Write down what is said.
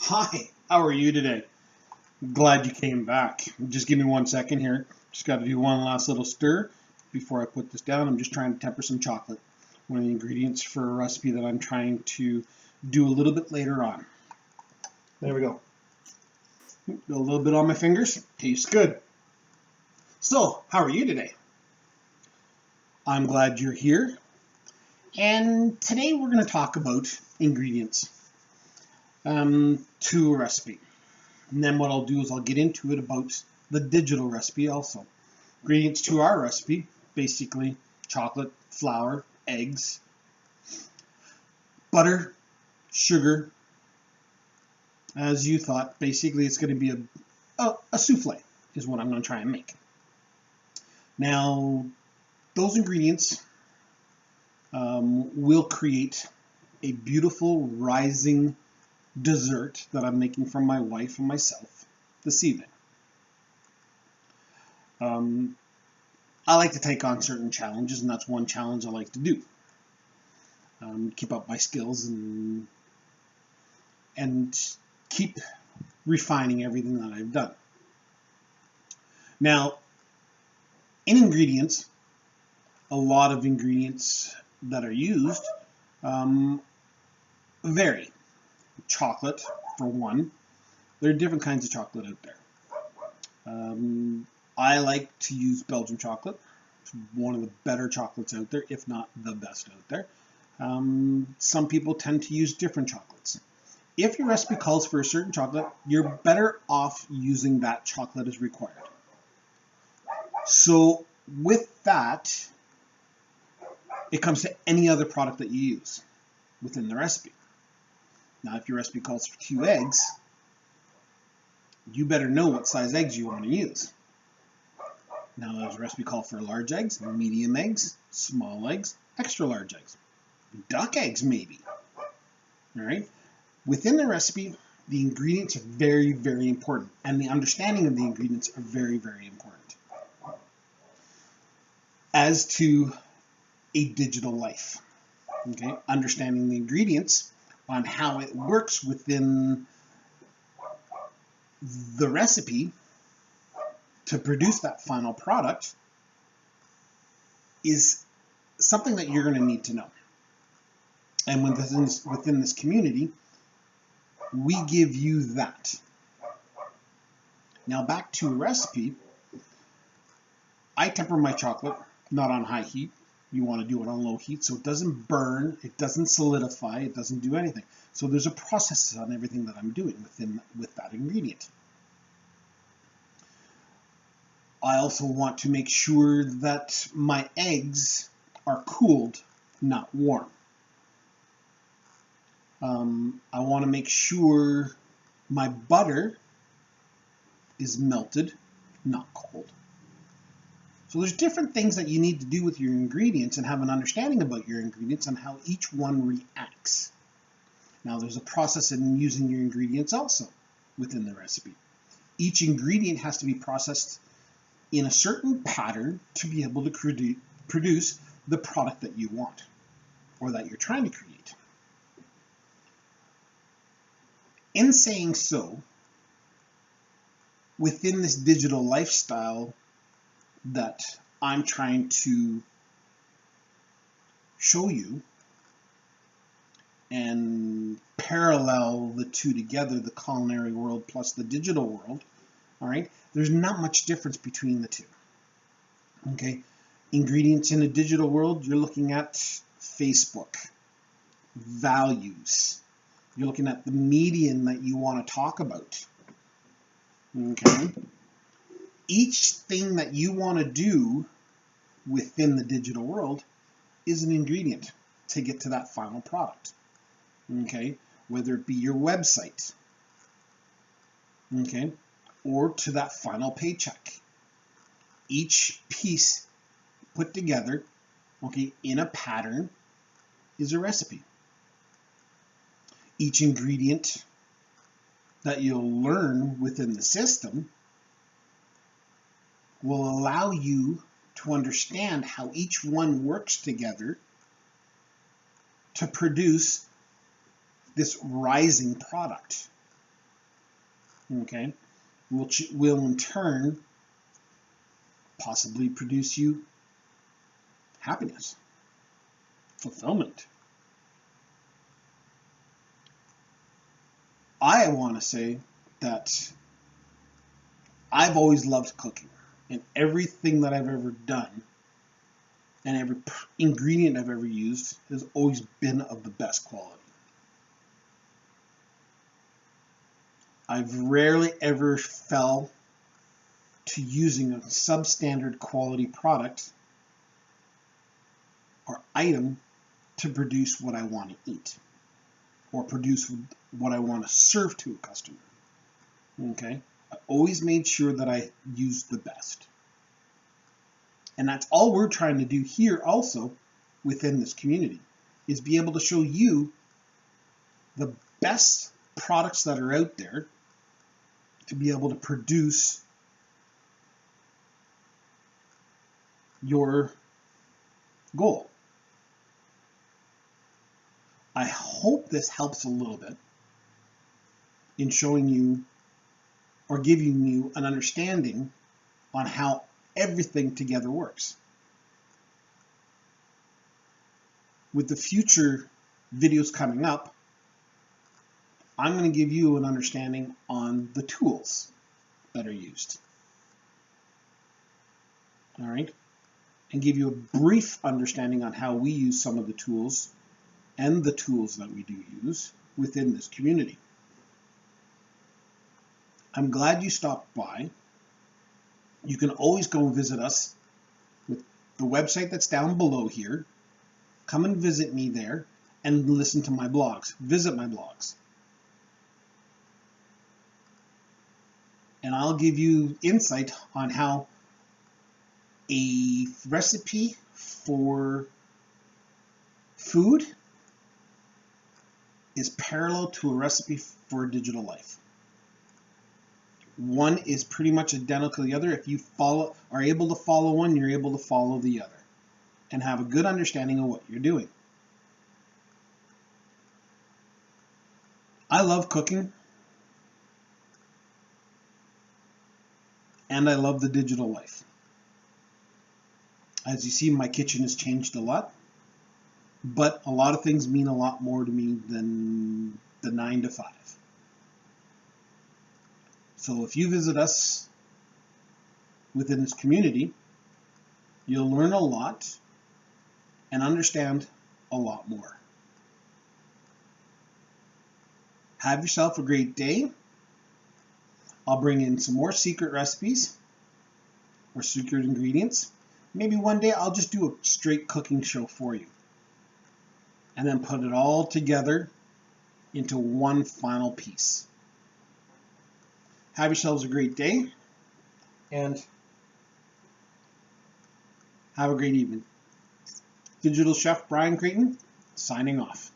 Hi, how are you today? Glad you came back. Just give me 1 second here. Just got to do one last little stir before I put this down. I'm just trying to temper some chocolate. One of the ingredients for a recipe that I'm trying to do a little bit later on. There we go. A little bit on my fingers. Tastes good. So, how are you today? I'm glad you're here. And today we're going to talk about ingredients to a recipe. And then what I'll do is I'll get into it about the digital recipe also. Ingredients to our recipe, basically chocolate, flour, eggs, butter, sugar. As you thought, basically it's going to be a souffle is what I'm going to try and make. Now, those ingredients will create a beautiful rising dessert that I'm making for my wife and myself this evening. I like to take on certain challenges, and that's one challenge I like to do. Keep up my skills and keep refining everything that I've done. Now, in ingredients, a lot of ingredients that are used vary. Chocolate, for one. There are different kinds of chocolate out there. I like to use Belgian chocolate. It's one of the better chocolates out there, if not the best out there. Some people tend to use different chocolates. If your recipe calls for a certain chocolate, you're better off using that chocolate as required. So with that, it comes to any other product that you use within the recipe. Now, if your recipe calls for 2 eggs, you better know what size eggs you want to use. Now, there's a recipe call for large eggs, medium eggs, small eggs, extra large eggs, duck eggs maybe. All right. Within the recipe, the ingredients are very, very important, and the understanding of the ingredients are very, very important. As to a digital life, okay, understanding the ingredients on how it works within the recipe to produce that final product is something that you're going to need to know. And within this community, we give you that. Now back to a recipe. I temper my chocolate, not on high heat. You want to do it on low heat so it doesn't burn, it doesn't solidify, it doesn't do anything. So there's a process on everything that I'm doing with that ingredient. I also want to make sure that my eggs are cooled, not warm. I want to make sure my butter is melted, not cold. So there's different things that you need to do with your ingredients and have an understanding about your ingredients and how each one reacts. Now, there's a process in using your ingredients also within the recipe. Each ingredient has to be processed in a certain pattern to be able to produce the product that you want or that you're trying to create. In saying so, within this digital lifestyle that I'm trying to show you and parallel the two together, the culinary world plus the digital world, all right, there's not much difference between the two. Okay, ingredients in a digital world, you're looking at Facebook, values. You're looking at the medium that you want to talk about. Okay, each thing that you want to do within the digital world is an ingredient to get to that final product. Okay, whether it be your website, okay, or to that final paycheck. Each piece put together, okay, in a pattern is a recipe. Each ingredient that you'll learn within the system will allow you to understand how each one works together to produce this rising product. okay, which will in turn possibly produce you happiness, fulfillment. I want to say that I've always loved cooking, and everything that I've ever done and every ingredient I've ever used has always been of the best quality. I've rarely ever fell to using a substandard quality product or item to produce what I want to eat or produce what I want to serve to a customer. Okay? I always made sure that I used the best. And that's all we're trying to do here also within this community, is be able to show you the best products that are out there to be able to produce your goal. I hope this helps a little bit in showing you or giving you an understanding on how everything together works. With the future videos coming up, I'm going to give you an understanding on the tools that are used. All right? And give you a brief understanding on how we use some of the tools and the tools that we do use within this community. I'm glad you stopped by. You can always go visit us with the website that's down below here. Come and visit me there and listen to my blogs. Visit my blogs. And I'll give you insight on how a recipe for food is parallel to a recipe for a digital life. One is pretty much identical to the other. If you are able to follow one, you're able to follow the other and have a good understanding of what you're doing. I love cooking, and I love the digital life. As you see, my kitchen has changed a lot, but a lot of things mean a lot more to me than the 9 to 5. So if you visit us within this community, you'll learn a lot and understand a lot more. Have yourself a great day. I'll bring in some more secret recipes or secret ingredients. Maybe one day I'll just do a straight cooking show for you and then put it all together into one final piece. Have yourselves a great day and have a great evening. Digital Chef Brian Creighton, signing off.